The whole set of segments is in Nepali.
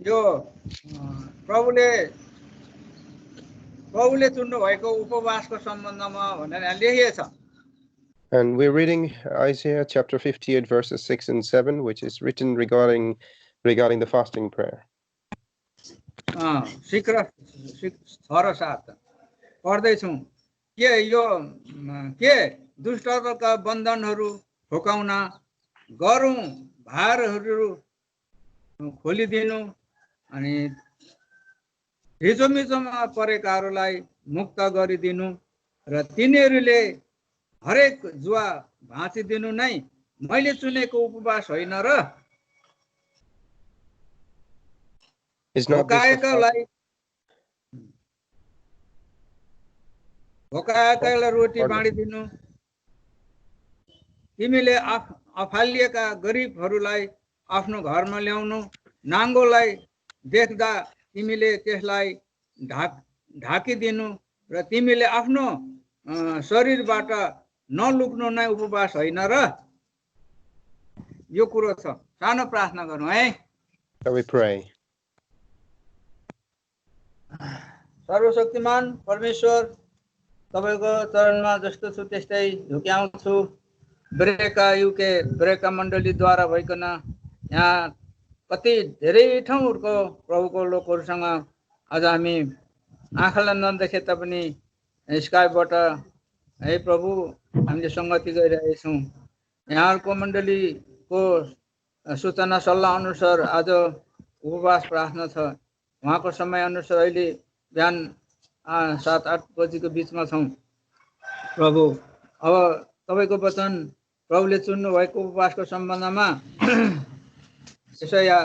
यो प्रभुले चुन्नु भएको उपवासको सम्बन्धमा भनेर यहाँ लेखिएको छ। And we're reading Isaiah chapter 58 verses 6 and 7, which is written regarding the fasting prayer. शीघ्र 6 र 7 पढ्दैछौँ। के दुष्टताका बन्धनहरू ठोकाउन, गरौँ भारहरू खोलिदिनु, अनि हिजोमिजोमा परेकाहरूलाई मुक्त गरिदिनु, र तिनीहरूले हरेक जुवा भाँचिदिनु नै मैले चुनेको उपवास होइन र? भोकाएकालाई रोटी बाँडिदिनु, तिमीले अफालिएका गरिबहरूलाई आफ्नो घरमा ल्याउनु, नाङ्गोलाई देख्दा तिमीले त्यसलाई ढाकिदिनु, र तिमीले आफ्नो शरीरबाट नलुक्नु नै उपवास होइन र? यो कुरो छ। सानो प्रार्थना गरौँ है। Shall we pray? सर्वशक्तिमान परमेश्वर, तपाईको चरणमा जस्तो छु त्यस्तै झुक्याउँछु। ब्रेका मण्डलीद्वारा भइकन यहाँ कति धेरै ठाउँहरूको प्रभुको लोकहरूसँग आज हामी आँखालाई नदेखे तापनि स्काइपबाट है प्रभु हामीले सङ्गति गरिरहेछौँ। यहाँहरूको मण्डलीको सूचना सल्लाह अनुसार आज उपवास प्रार्थना छ। उहाँको समय अनुसार अहिले बिहान 7-8 बजीको बिचमा छौँ। प्रभु, अब तपाईँको वचन प्रभुले चुन्नु भएको उपवासको सम्बन्धमा यसया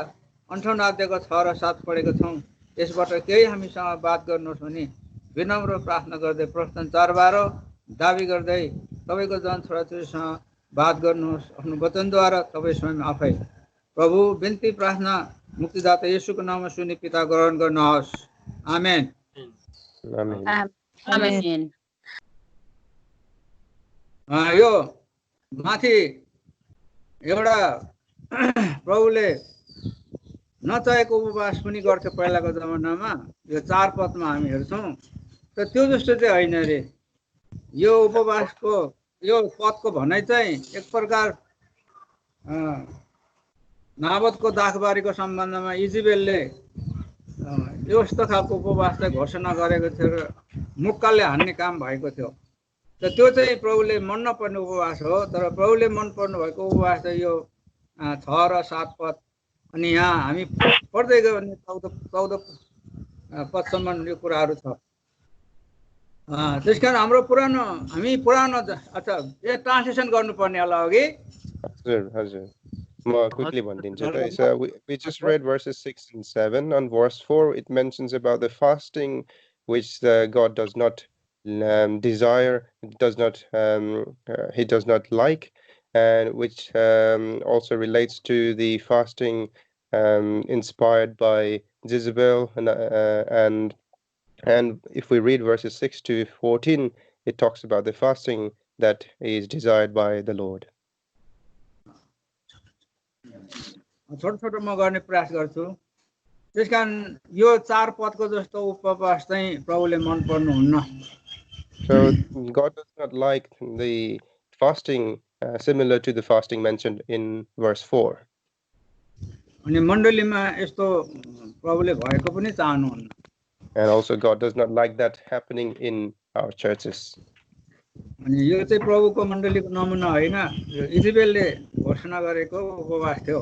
58 अध्यायको 6 र 7 पढेको छौँ। यसबाट केही हामीसँग बात गर्नुहोस् भनी विनम्र प्रार्थना गर्दै प्रश्न 4-12 दाबी गर्दै तपाईँको जन छोराछोरीसँग बात गर्नुहोस् आफ्नो वचनद्वारा तपाईँ स्वयं आफै। प्रभु, बिन्ती प्रार्थना मुक्तिदाता येशूको नाममा सुनि पिता ग्रहण गर्नुहोस्। आमेन। आमेन। यो माथि एउटा प्रभुले नचाहेको उपवास पनि गर्थ्यो पहिलाको जमानामा। यो 4 पदमा हामी हेर्छौँ। तर त्यो जस्तो चाहिँ होइन रे। यो उपवासको यो पदको भनाइ चाहिँ एक प्रकार नाबोतको दाखबारीको सम्बन्धमा इजबेलले यस्तो खालको उपवासलाई घोषणा गरेको थियो र मुक्काले हान्ने काम भएको थियो। त त्यो चाहिँ प्रभुले मन नपर्ने उपवास हो। तर प्रभुले मन पर्नु भएको उपवास चाहिँ यो 6 र 7 पद। अनि यहाँ हामी पढ्दै गयो भने 14 पदसम्म यो कुराहरू छ। त्यसकारण हामी पुरानो अच्छा यो ट्रान्सलेसन गर्नुपर्ने होला अघि। हजुर म quickly भनिदिन्छु। So we just read verses 6 and 7. On verse 4 it mentions about the fasting which God does not desire, he does not like, and which also relates to the fasting inspired by Jezebel, and if we read verses 6 to 14, it talks about the fasting that is desired by the Lord. छोटो म गर्ने प्रयास गर्छु। त्यसकारण यो 4 पदको जस्तो उपवास चाहिँ प्रभुले मन पर्नुहुन्न। So God does not like the fasting similar to the fasting mentioned in verse 4. अनि मण्डलीमा यस्तो प्रभुले भएको पनि चाहनुहुन्न। And also God does not like that happening in our churches. अनि यो चाहिँ प्रभुको मण्डलीको नमुना होइन, यो इजबेलले घोषणा गरेको उपवास थियो।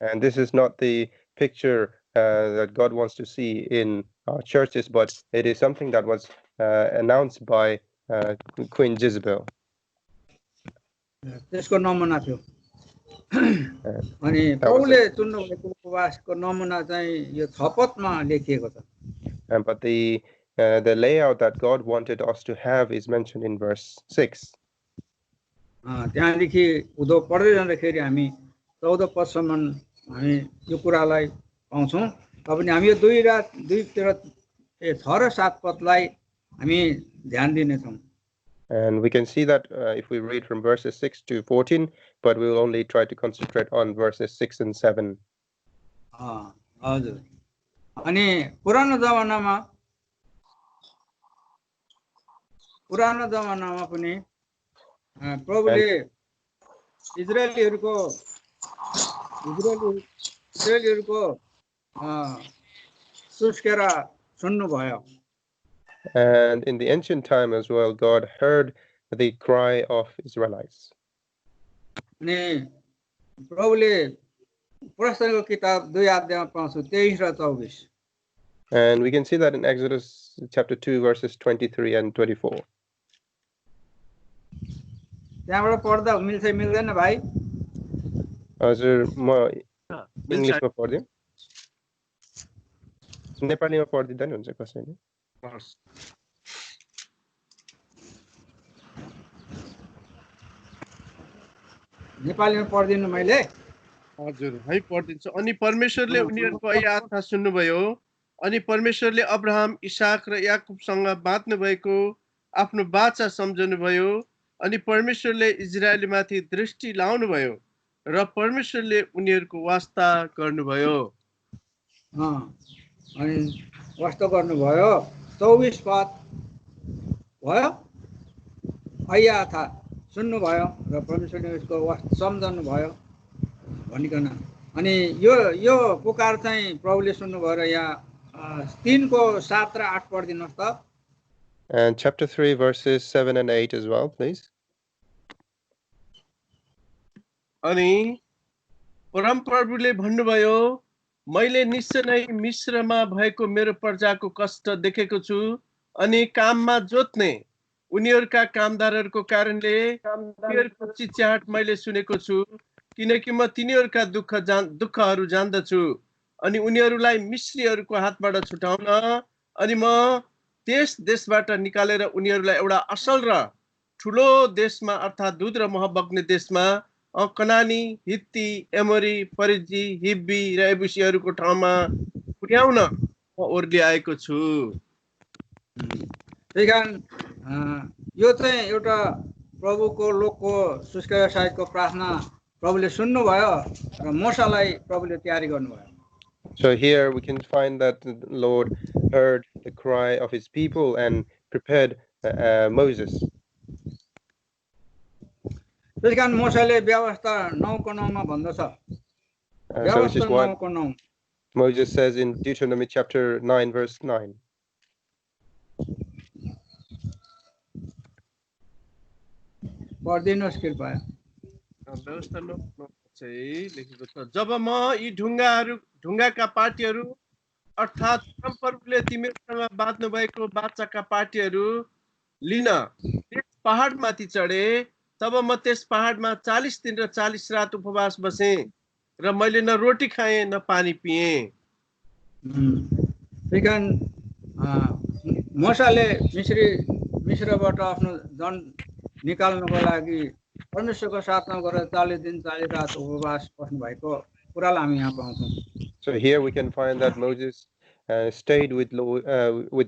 And this is not the picture that God wants to see in our churches, but it is something that was announced by Queen Jezebel. त्यसको नमुना थियो। अनि प्रभुले चुन्नु भएको उपवासको नमुना चाहिँ यो 6 पदमा लेखिएको छ। But the layout that God wanted us to have is mentioned in verse 6. त्यहाँदेखि उदो पढ्दै जाँदाखेरि हामी 14 पदसम्म हामी यो कुरालाई पाउँछौँ। पनि हामी यो 6 र 7 पदलाई हामी ध्यान दिनेछौँ। And we can see that if we read from verses 6 to 14, but we will only try to concentrate on verses 6 and 7. हजुर अनि पुरानो जमानामा पनि प्रभुले इजरायलीहरूको सुस्केरा सुन्नुभयो. And in the ancient time as well, God heard the cry of Israelites. अनि प्रभुले प्रस्थानको किताब 2 अध्यायमा पाउँछु 23 र 24. And we can see that in Exodus chapter 2 verses 23 and 24. त्यहाँबाट पढ्दा मिल्छ मिल्दैन भाइ? हजुर म इंग्लिशमा पढ्दिम. नेपालीमा पढ्दिदा नि हुन्छ कसैले. नेपालीमा पढ्दिनु मैले. हजुर है पढ्दिन्छु. अनि परमेश्वरले उनीहरूको यातना सुन्नुभयो. अनि परमेश्वरले अब्राहम, इसाक र याकुबसँग बाँध्नु भएको आफ्नो बाचा सम्झनुभयो. अनि परमेश्वरले इजरायलीमाथि दृष्टि लाउनुभयो र परमेश्वरले उनीहरूको वास्ता गर्नुभयो. अनि वास्ता गर्नुभयो. 24 पद भयो. अय्या था सुन्नुभयो र परमेश्वरले उसको सम्झनु भयो भनिकन. अनि यो पुकार चाहिँ प्रभुले सुन्नुभयो र यहाँ 3 को 7 र 8 पढिदिनुहोस् त. And chapter 3 verses 7 and 8 as well, please. अनि परमप्रभुले भन्नुभयो, मैले निश्चय नै मिश्रमा भएको मेरो प्रजाको कष्ट देखेको छु अनि काममा जोत्ने उनीहरूका कामदारहरूको कारणले उनीहरूको चिच्याट मैले सुनेको छु. किनकि म तिनीहरूका दुःखहरू जान्दछु अनि उनीहरूलाई मिश्रीहरूको हातबाट छुटाउन अनि म देशबाट निकालेर उनीहरूलाई एउटा असल र ठुलो देशमा अर्थात् दूध र मह बग्ने देशमा कनानी, हित्ती, एमोरी, परिजी, हिब्बी र एबुसीहरूको ठाउँमा पुर्याउन म ओर्लिआएको छु. त्यहीकारण यो चाहिँ एउटा प्रभुको लोकको सुस्केरा साइजको प्रार्थना प्रभुले सुन्नुभयो र मोसालाई प्रभुले तयारी गर्नुभयो. So here we can find that the Lord heard the cry of his people and prepared Moses. त्यसकारण मोसाले व्यवस्था 9:9 मा भन्दछ. So which is what 9:9 Moses says in Deuteronomy chapter 9 verse 9. पढिदिनुहोस् कृपया. व्यवस्था 9:9 चाहिँ लेखेको छ, जब म यी ढुङ्गाका पार्टीहरू अर्थात् परमप्रभुले तिमीहरूसँग बाँध्नु भएको बाचाका पार्टीहरू लिन त्यस पहाडमाथि चढे, तब म त्यस पहाडमा 40 दिन र 40 रात उपवास बसे र मैले न रोटी खाएँ न पानी पिएँ. त्यहीकारण मोसाले मिश्रबाट आफ्नो जन निकाल्नको लागि परमेश्वरको साथमा गरेर 40 दिन 40 रात उपवास बस्नु भएको कुरालाई हामी यहाँ पाउँछौँ. So here we can find that Moses stayed with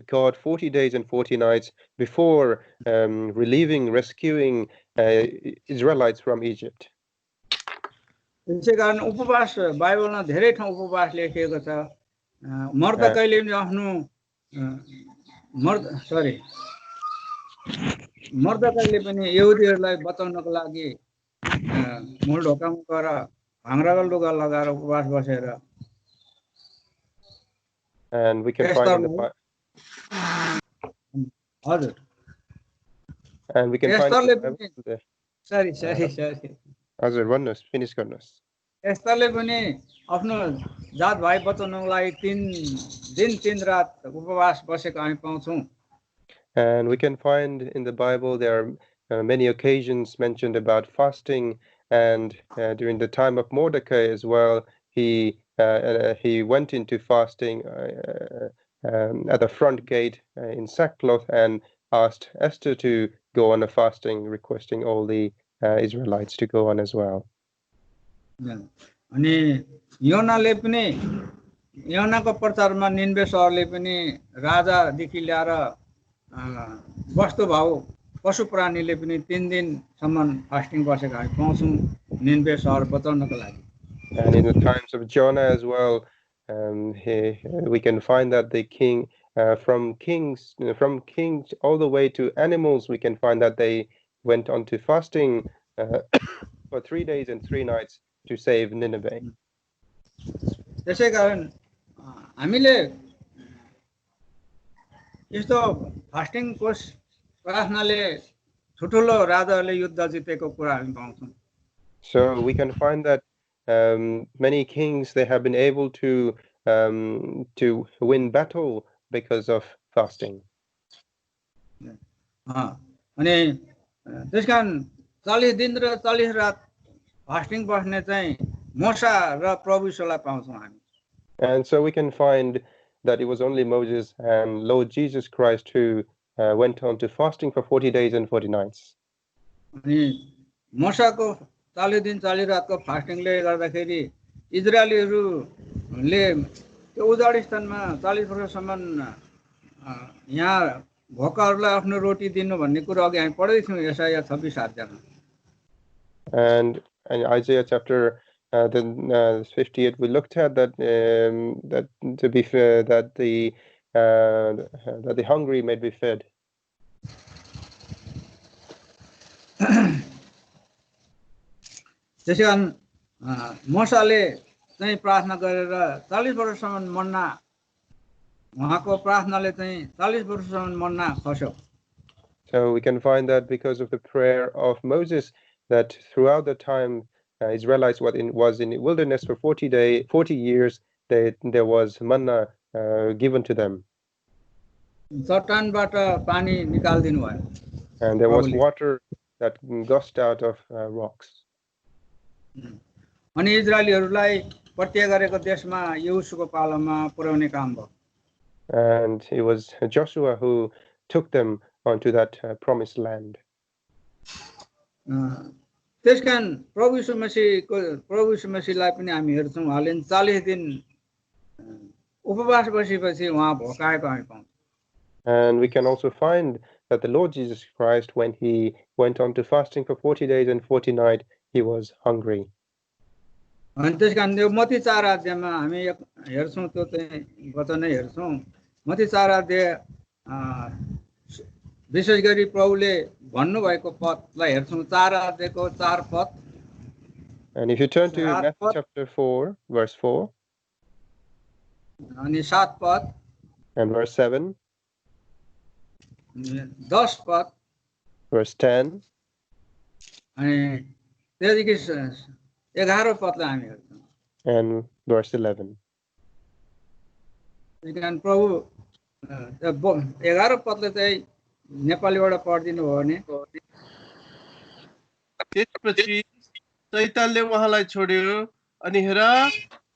God 40 days and 40 nights before rescuing Israelites from Egypt. त्यसै कारण उपवास बाइबलमा धेरै ठाउँ उपवास लेखिएको छ. मर्दकैले पनि आफ्नो मर्दकैले पनि यहुदीहरूलाई बचाउनको लागि मूल ढोकामा गएर भाङ्राको लुगा लगाएर उपवास बसेर. And we can find in the हजुर and we can find the sorry हजुर भन्नुहोस्, फिनिश गर्नुहोस्. एस्तरले पनि आफ्नो जात भाइ बचाउनको लागि 3 दिन 3 रात उपवास बसेको हामी पाउँछौँ. And we can find in the Bible there are many occasions mentioned about fasting, and during the time of Mordecai as well, he went into fasting at the front gate in sackcloth and asked Esther to go on a fasting, requesting all the Israelites to go on as well. अनि योनाले पनि योनाको प्रचारमा निन्वे सहरले पनि राजादेखि ल्याएर वस्तु भाउ पशु प्राणीले पनि 3 दिनसम्म फास्टिङ बसेको हामी पाउँछौँ निनवे सहर बचाउनको लागि। And in the times of Jonah as well, we can find that the king, from kings all the way to animals, we can find that they went on to fasting for 3 days and 3 nights to save Nineveh. त्यसै कारण हामीले यस्तो फास्टिङको प्रार्थनाले ठुठुलो राजाहरूले युद्ध जितेको कुरा हामी पाउँछौँ। So we can find that many kings, they have been able to win battle because of fasting. अनि त्यसकारण 40 दिन र 40 रात फास्टिङ बस्ने चाहिँ मोसा र प्रभु यीशुलाई पाउँछौँ हामी। And so we can find that it was only Moses and Lord Jesus Christ who went on to fasting for 40 days and 40 nights. अनि मोसाको 40 दिन 40 रातको फास्टिङले गर्दाखेरि इजरायलीहरूले त्यो उजाड स्थानमा 40 वर्षसम्म यहाँ भोकाहरूलाई आफ्नो रोटी दिनु भन्ने कुरा अघि हामी पढ्दै थियौँ यशाया 26 अध्यायमा। And in Isaiah chapter 58, we looked at that to be fair, that the hungry may be fed. त्यसैकारण मोसाले चाहिँ प्रार्थना गरेर 40 वर्षसम्म मन्ना उहाँको प्रार्थनाले चाहिँ 40 वर्षसम्म मन्ना खस्यो। So we can find that because of the prayer of Moses, that throughout the time Israelites was in the wilderness for 40 years, there was manna given to them. चट्टानबाट पानी निकाल्दिनु भयो। And there was water that gushed out of rocks. अनि इजरायलीहरूलाई प्रतिज्ञा गरेको देशमा यहोशुको पालोमा पुर्याउने काम भयो। And it was Joshua who took them onto that promised land. त्यसकारण प्रभु यीशु मसीहलाई पनि हामी हेर्छौँ उहाँले 40 दिन उपवास बसेपछि उहाँ भोकाएको हामी पाउँछौँ। And we can also find that the Lord Jesus Christ, when he went on to fasting for 40 days and 40 nights, he was hungry. अनि त्यसकारण त्यो मत्ती 4 अध्यायमा हामी हेर्छौँ त्यो चाहिँ वचनै हेर्छौँ। मत्ती 4 अध्याय विशेष गरी प्रभुले भन्नुभएको पदलाई हेर्छौँ 4 अध्यायको 4 पद। And if you turn to Matthew chapter 4, verse 4, अनि 7 पद and verse 7, 10 पद verse 10, अनि त्यहाँदेखि 11 पदलाई हामी हेर्छौँ। and verse 11. त्यसकारण प्रभु 11 पदले चाहिँ नेपालीबाट पढिदिनु हो भने त्यसपछि शैतानले उहाँलाई छोड्यो अनि हेर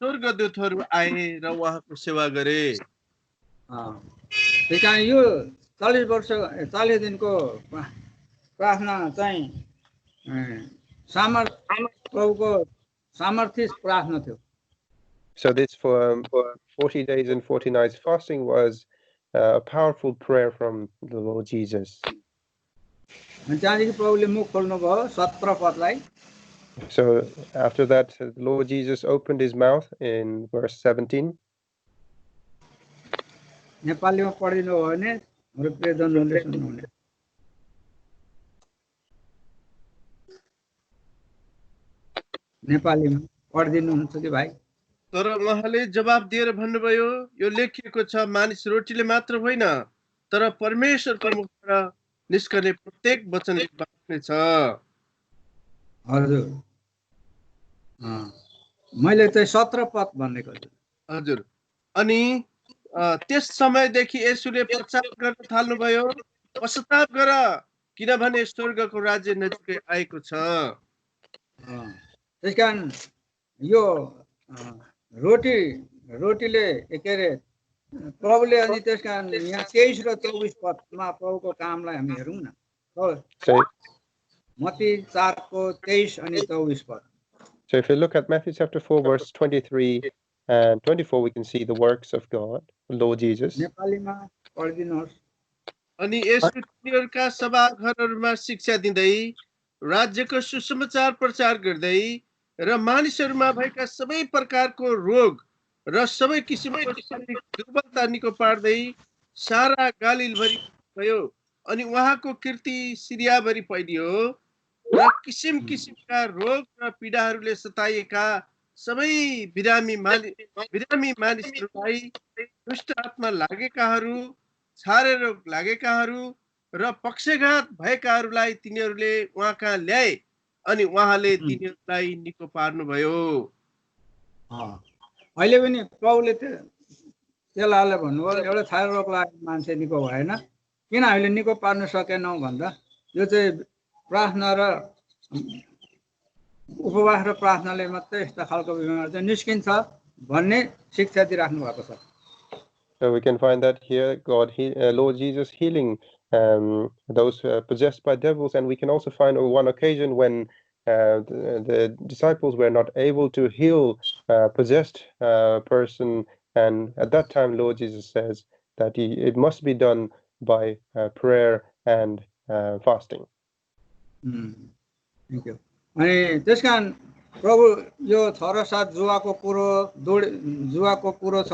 स्वर्गदूतहरू आए र उहाँको सेवा गरे। त्यसकारण यो 40 दिनको प्रार्थना चाहिँ प्रभुको सामर्थ्य प्रार्थना थियो। So this for 40 days and 40 nights fasting was a powerful prayer from the Lord Jesus. अनि त्यहाँदेखि प्रभुले मुख खोल्नुभयो 17 पदलाई। So after that, the Lord Jesus opened his mouth in verse 17. नेपालीमा पढिदिनु हो भने हाम्रो प्रियजनहरूले सुन्नुहुने। नेपालीमा पढिदिनुहुन्छ कि भाइ? तर उहाँले जवाब दिएर भन्नुभयो, यो लेखिएको छ, मानिस रोटीले मात्र होइन तर परमेश्वरको मुखबाट निस्कने प्रत्येक वचनले बाँच्नेछ। हजुर, मैले चाहिँ 17 पद भनेको छु। हजुर, अनि त्यस समयदेखि येशूले प्रचार गर्न थाल्नुभयो, पश्चाताप गर किनभने स्वर्गको राज्य नजिकै आएको छ। त्यसकारण यो रोटीले के अरे प्रभुले अनि त्यसकारण यहाँ 23 र 24 पदमा प्रभुको कामलाई हामी हेरौँ न। मत्ती 4 को 23 अनि 24 पद। So if you look at Matthew chapter 4 verse 23 and 24, we can see the works of God, Lord Jesus. नेपालीमा पढिदिनुहोस्। अनि यसो तिनीहरूका सभाघरहरूमा शिक्षा दिँदै राज्यको सुसमाचार प्रचार गर्दै र मानिसहरूमा भएका सबै प्रकारको रोग र सबै किसिमको शारीरिक दुर्बलता निको पार्दै सारा गालिलभरि भयो। अनि उहाँको कीर्ति सिरियाभरि फैलियो र किसिम किसिमका रोग र पीडाहरूले सताइएका सबै बिरामी मानिसहरूलाई, दुष्ट आत्मा लागेकाहरू, छारे रोग लागेकाहरू र पक्षघात भएकाहरूलाई तिनीहरूले उहाँका ल्याए अनि उहाँले तिनीहरूलाई निको पार्नुभयो। अहिले पनि प्रभुले त्यसलाई भन्नुभयो एउटा छारे रोग लागेको मान्छे निको भएन, किन हामीले निको पार्न सकेनौँ भन्दा यो चाहिँ प्रार्थना र उपवास र प्रार्थनाले मात्रै यस्ता खालको बिमार चाहिँ निस्किन्छ भन्ने शिक्षा दिइराख्नु भएको छ। So we can find that here, Lord Jesus healing those possessed by devils, and we can also find one occasion when the disciples were not able to heal a possessed person, and at that time Lord Jesus says that it must be done by prayer and fasting. Thank you. अनि त्यसकारण प्रभु यो छ सात जुवाको कुरो छ।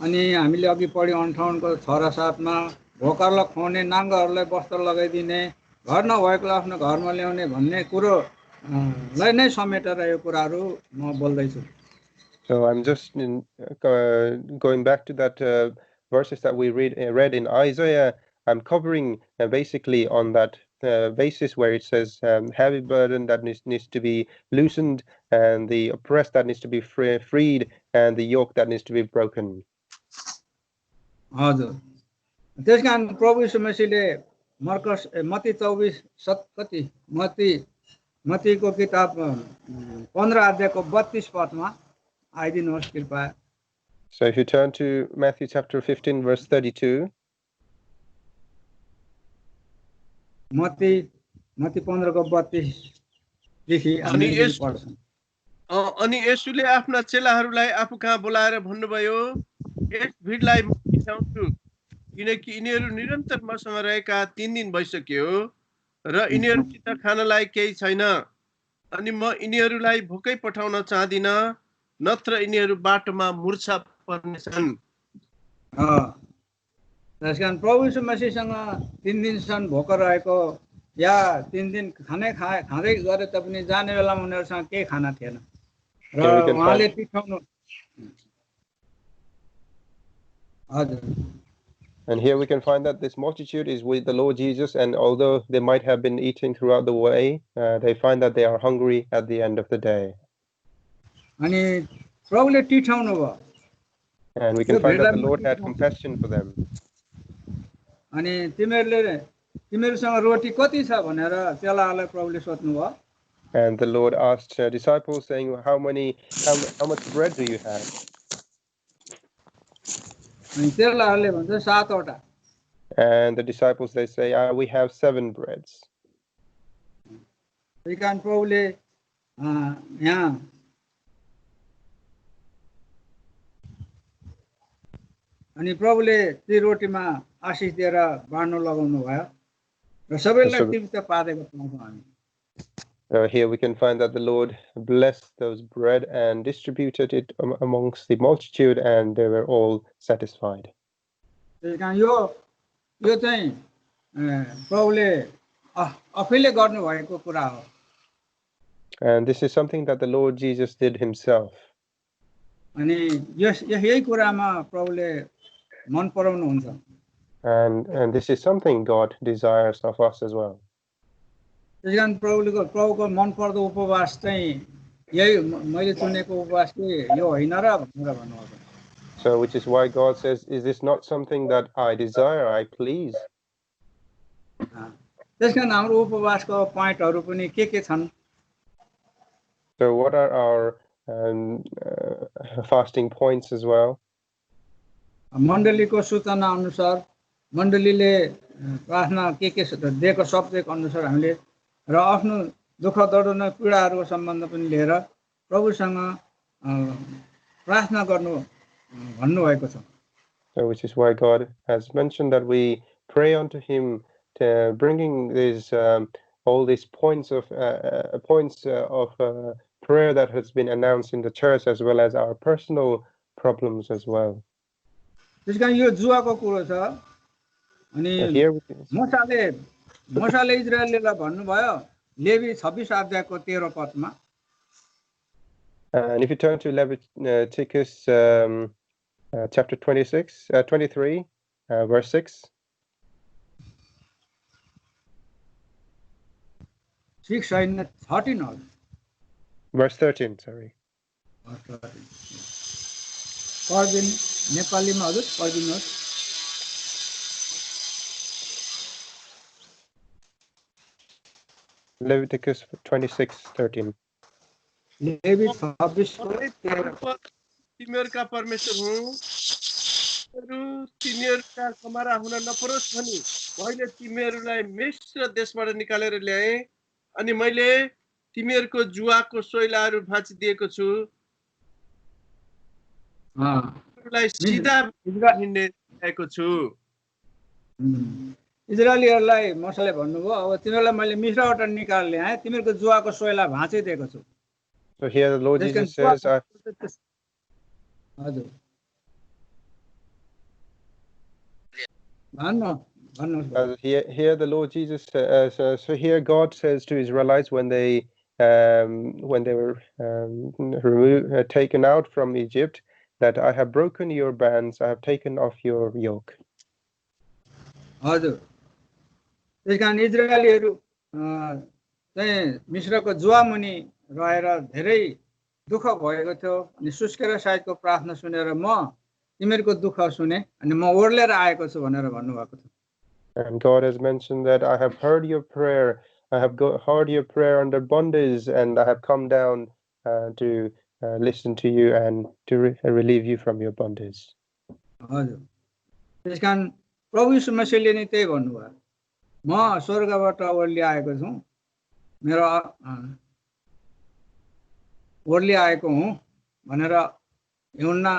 अनि हामीले अघि पढ्यो 58को 6-7मा भोकरलाई खुवाउने, नाङ्गाहरूलाई वस्त्र लगाइदिने, घर नभएकोलाई आफ्नो घरमा ल्याउने भन्ने कुरोलाई नै समेटेर यो कुराहरू म बोल्दैछु। So I'm just going back to that verses that we read in Isaiah. I'm covering basically on that basis where it says heavy burden that needs to be loosened, and the oppressed that needs to be freed, and the yoke that needs to be broken. हजुर, त्यसकारण प्रभु यीशु मसीहले मत्ती 24 मत्तीको किताब 15 अध्यायको 32 पदमा आइदिनुहोस् कृपया। So if you turn to Matthew chapter 15 verse 32. Matthew 15 को 32 देखि पढ्छन्। अनि येशूले आफ्ना चेलाहरूलाई आफू कहाँ बोलाएर भन्नुभयो, यस भिडलाई म बिसाउँछु, किनकि यिनीहरू निरन्तर मसँग रहेका 3 दिन भइसक्यो र यिनीहरूसित खानलाई केही छैन। अनि म यिनीहरूलाई भोकै पठाउन चाहदिन, नत्र यिनीहरू बाटोमा मूर्छा पर्नेछन्। त्यसकारण प्रभु यीशु मसीहसँग 3 दिनसम्म भोक रहेको या 3 दिन खाँदै गरे तापनि जाने बेलामा उनीहरूसँग केही खाना थिएन र उहाँले टिकाउनु। हजुर। And here we can find that this multitude is with the Lord Jesus, and although they might have been eating throughout the way, they find that they are hungry at the end of the day. अनि प्रभुले टिकाउनु भयो। And we can find that the Lord had compassion for them. अनि तिमीहरूसँग रोटी कति छ भनेर चेलाहरूलाई प्रभुले सोध्नु भयो। And the Lord asked disciples, saying, how much bread do you have? अनि चेलाहरूले भन्छ 7वटा। And the disciples, they say, we have 7 breads. त्यही कारण प्रभुले यहाँ अनि प्रभुले ती रोटीमा आशिष दिएर बाँड्न लगाउनु भयो र सबैलाई तृप्त पारेको पाउँछौँ हामी। Here we can find that the Lord blessed those bread and distributed it amongst the multitude, and they were all satisfied. त्यसकारण यो चाहिँ प्रभुले आफैले गर्नुभएको कुरा हो। And this is something that the Lord Jesus did himself. अनि यही कुरामा प्रभुले मन पराउनुहुन्छ। And this is something God desires of us as well. त्यसकारण प्रभुको मन पर्दो उपवास चाहिँ यही मैले चुनेको उपवास चाहिँ यो होइन र भनेर भन्नुहुन्छ। So which is why God says, is this not something that I desire, I please? त्यसकारण हाम्रो उपवासको पोइन्टहरु पनि के छन्? So what are our fasting points as well? मण्डलीको सूचना अनुसार मण्डलीले प्रार्थना के दिएको शब्दको अनुसार हामीले र आफ्नो दुःख दर्द पीडाहरूको सम्बन्ध पनि लिएर प्रभुसँग प्रार्थना गर्नु भन्नु भएको छ। So which is why God has mentioned that we pray unto him, bringing these all these points of prayer that has been announced in the church, as well as our personal problems as well. त्यसकारण यो जुवाको कुरो छ अनि So here we can see- मोसाले इजरायलीलाई भन्नुभयो लेवी 26 अध्यायको 13 पदमा and if you turn to Leviticus chapter 23, verse 6. 6 होइन 13 हो Verse 13, sorry. पढ्दिन नेपालीमा हजुर पढिदिनुहोस् Leviticus 26:13. लेवी 26 को 13 तिमीहरूका परमेश्वर हुँ, तिनीहरूका कमारा हुन नपरोस् भनी मैले तिमीहरूलाई मिश्र देशबाट निकालेर ल्याएँ अनि मैले तिमीहरूको जुवाको सोइलाहरू भाँचिदिएको छु, तिमीहरूलाई सिधा हिँड्ने ल्याएको छु। इजरायलीहरूलाई मोसाले भन्नुभयो अब तिमीहरूलाई मैले मिश्रबाट निकालेर ल्याएँ तिमीहरूको जुवाको सोइला भाँचिदिएको छु So here the Lord Jesus says, हजुर भन्नु here the Lord Jesus so here God says to Israelites when they were taken out from Egypt, that I have broken your bands, I have taken off your yoke. हजुर त्यसकारण इजरायलीहरू चाहिँ मिश्रको जुवामुनि रहेर धेरै दुःख भएको थियो अनि सुस्केर साइडको प्रार्थना सुनेर म तिमीहरूको दुःख सुने अनि म ओर्लेर आएको छु भनेर भन्नुभएको थियो. And God has mentioned that I have heard your prayer, I have heard your prayer under bondage, and I have come down to listen to you and to relieve you from your bondage. हजुर त्यसकारण प्रभु यीशु मसीहले नि त्यही भन्नुभयो म स्वर्गबाट ओर्ली आएको छु मेरो ओर्ली आएको हुँ भनेर यूहन्ना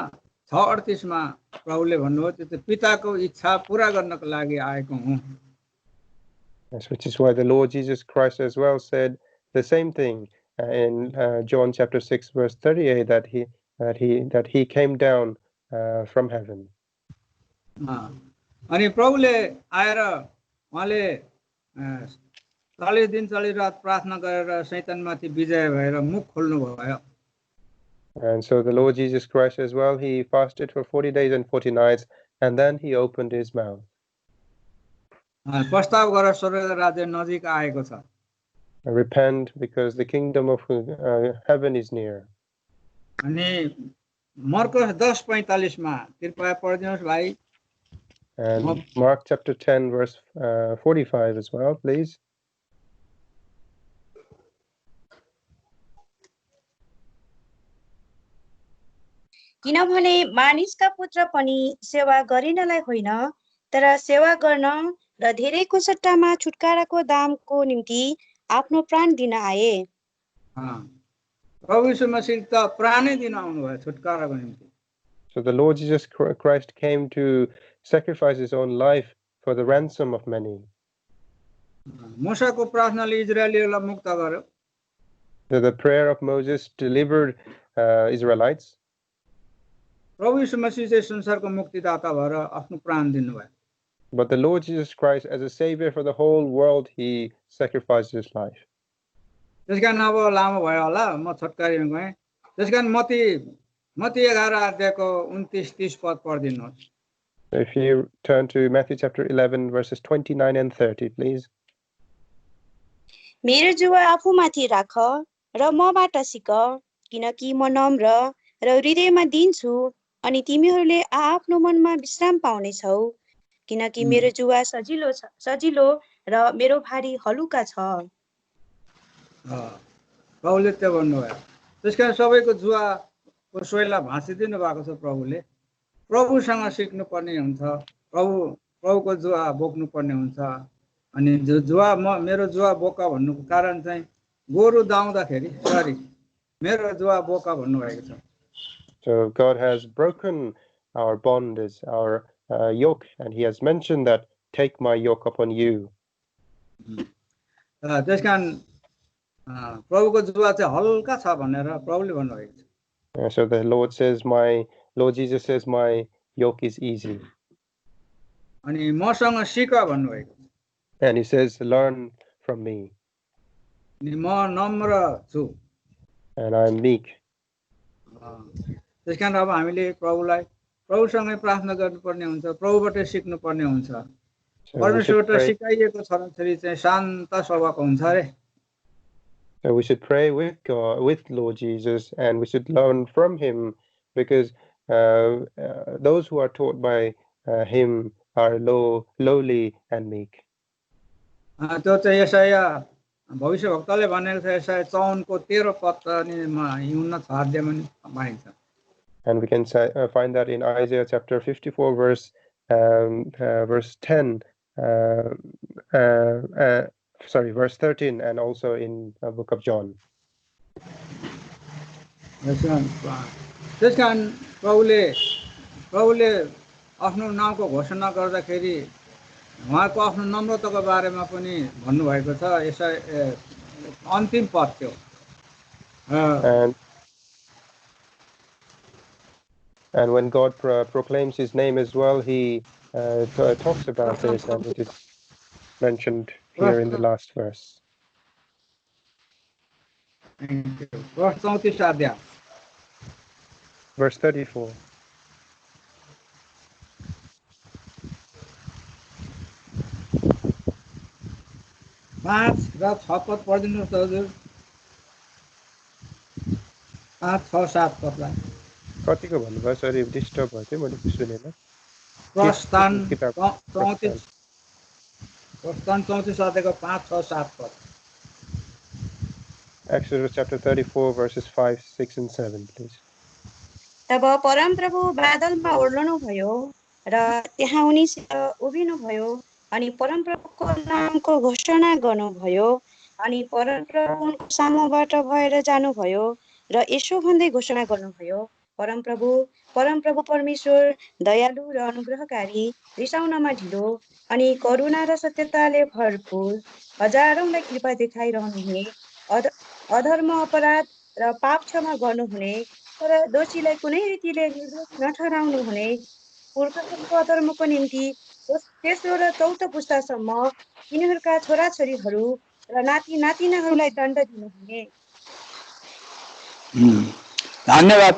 6:38 मा प्रभुले भन्नुभयो त्यो पिताको इच्छा पूरा गर्नको लागि आएको हुँ. Yes, which is why the Lord Jesus Christ as well said the same thing in John chapter 6 verse 38, that he came down from heaven. अनि प्रभुले आएर उहाँले 40 दिन 40 रात प्रार्थना गरेर शैतानमाथि विजय भएर मुख खोल्नु भयो. And so the Lord Jesus Christ as well, he fasted for 40 days and 40 nights, and then he opened his mouth. प्रस्ताव गरेर स्वर्ग राज्य नजिक आएको छ. Repent because the kingdom of heaven is near. अनि मर्कोस 10:45 मा कृपया पढिदिनुहोस् भाइ. And Mark chapter 10 verse 45 as well, please. किनभने मानिसका पुत्र पनि सेवा गरिनलाई होइन तर सेवा गर्न र धेरैको सट्टामा छुटकाराको दामको निम्ति आफ्नो प्राण दिन आए. प्रभु यीशु मसीह त प्राणै दिन आउनु भयो छुटकाराको निम्ति. So the Lord Jesus Christ came to sacrifice his own life for the ransom of many. मूसाको प्रार्थनाले इजरायलीहरूलाई मुक्त गर्यो. The prayer of Moses delivered Israelites. प्रभु यीशु मसीह चाहिँ संसारको मुक्तिदाता भएर आफ्नो प्राण दिनुभयो. But the Lord Jesus Christ, as a savior for the whole world, he sacrificed his life. त्यसकारण अब लामो भयो होला म छोटकारीमा गएँ. त्यसकारण मत्ती 11 अध्यायको 29-30 पद पढिदिनुहोस्. If you turn to Matthew chapter 11 verses 29 and 30, please. मेरो जुवा आफूमाथि राख र मबाट सिक किनकि म नम्र र हृदयमा दीन छु अनि तिमीहरूले आफ्नो मनमा विश्राम पाउनेछौ किनकि मेरो जुवा सजिलो र मेरो भारी हलुका छ. प्रभुले त्यो भन्नुभयो. त्यसकारण सबैको जुवाको सोइला भाँचिदिनु भएको छ प्रभुले. प्रभुसँग सिक्नु पर्ने हुन्छ, प्रभुको जुवा बोक्नु पर्ने हुन्छ. अनि मेरो जुवा बोका भन्नुको कारण चाहिँ गोरु दाउँदाखेरि मेरो जुवा बोका भन्नुभएको छ. So God has broken our bondage, our yoke, and he has mentioned that take my yoke upon you. त्यसकारण प्रभुको जुवा चाहिँ हल्का छ भनेर प्रभुले भन्नुभएको छ। So the Lord says, my Lord Jesus says, my yoke is easy. अनि मसँग सिक भन्नुभएको छ। And he says, learn from me. अनि म नम्र छु। And I'm meek. त्यसकारण अब हामीले प्रभुसँगै प्रार्थना गर्नुपर्ने हुन्छ, प्रभुबाटै सिक्नुपर्ने हुन्छ। परमेश्वरबाट सिकाइएको छोराछोरी चाहिँ शान्त स्वभावको हुन्छ अरे। So we should pray with God, with Lord Jesus, and we should learn from him, because those who are taught by him are lowly and meek. त्यो चाहिँ यशाया भविष्यवक्ताले भनेको छ, यशाया 54 को 13 पदमा हिउन छाड्दिएमा नि पाइन्छ। And we can find that in Isaiah chapter 54 verse 10, verse 13, and also in the book of John. त्यसकारण प्रभुले आफ्नो नामको घोषणा गर्दाखेरि उहाँको आफ्नो नम्रताको बारेमा पनि भन्नुभएको छ। यसै अन्तिम पद थियो। And when God proclaims his name as well, he talks about this, and it is mentioned here in the last verse. Verse 34. Verse 34. पाँच र छ पद पढिदिनुहोस् हजुर। 5, 6, 7 पदलाई कतिको भन्नुभयो? सरी, डिस्टर्ब भयो थियो, मैले सुनेन। प्रस्थान 34 अध्यायको 5, 6, 7 पद। Exodus chapter 34 verses 5, 6 and 7, please. तब परमप्रभु बादलमा ओर्लनु भयो र त्यहाँ उनीसित उभिनु भयो अनि परमप्रभुको नामको घोषणा गर्नुभयो अनि परमप्रभु उनको सामुबाट भएर जानुभयो र यसो भन्दै घोषणा गर्नुभयो, परमप्रभु परमेश्वर दयालु र अनुग्रहकारी, रिसाउनमा ढिलो अनि करुणा र सत्यताले भरपूर, हजारौंलाई कृपा देखाइरहनुहुने, अधर्म अपराध र पाप क्षमा गर्नुहुने तर दोषीलाई कुनै रीतिले निर्दोष नठहराउनु हुने, पुर्खाहरूको अधर्मको निम्ति तेस्रो र चौथो पुस्तासम्म तिनीहरूका छोराछोरीहरू र नाति नातिनाहरूलाई दण्ड दिनुहुने। धन्यवाद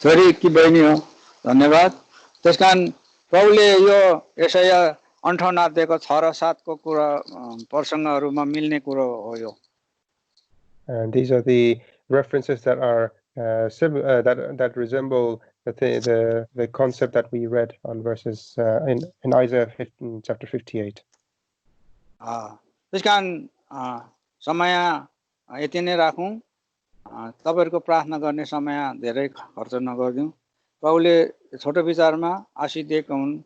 छोरी कि बहिनी हो, धन्यवाद। त्यसकारण प्रभुले यो यशाया 58 अध्यायको 6 र 7 को कुरा प्रसङ्गहरूमा मिल्ने कुरो हो यो। And these are the references that are that resemble the concept that we read on verses in Isaiah chapter 58. त्यसकारण समय यति नै राखौं। तपाईहरुको प्रार्थना गर्ने समय धेरै खर्च नगर्दियौं। प्रभुले छोटो विचारमा आशीष दिएका हुन्।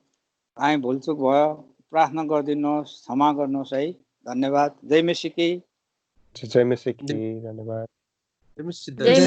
हामी भुलचुक भयो, प्रार्थना गर्दिनुहोस्, क्षमा गर्नुहोस् है। धन्यवाद। जय मसीह की। जय मसीह की। धन्यवाद। जय मसीह।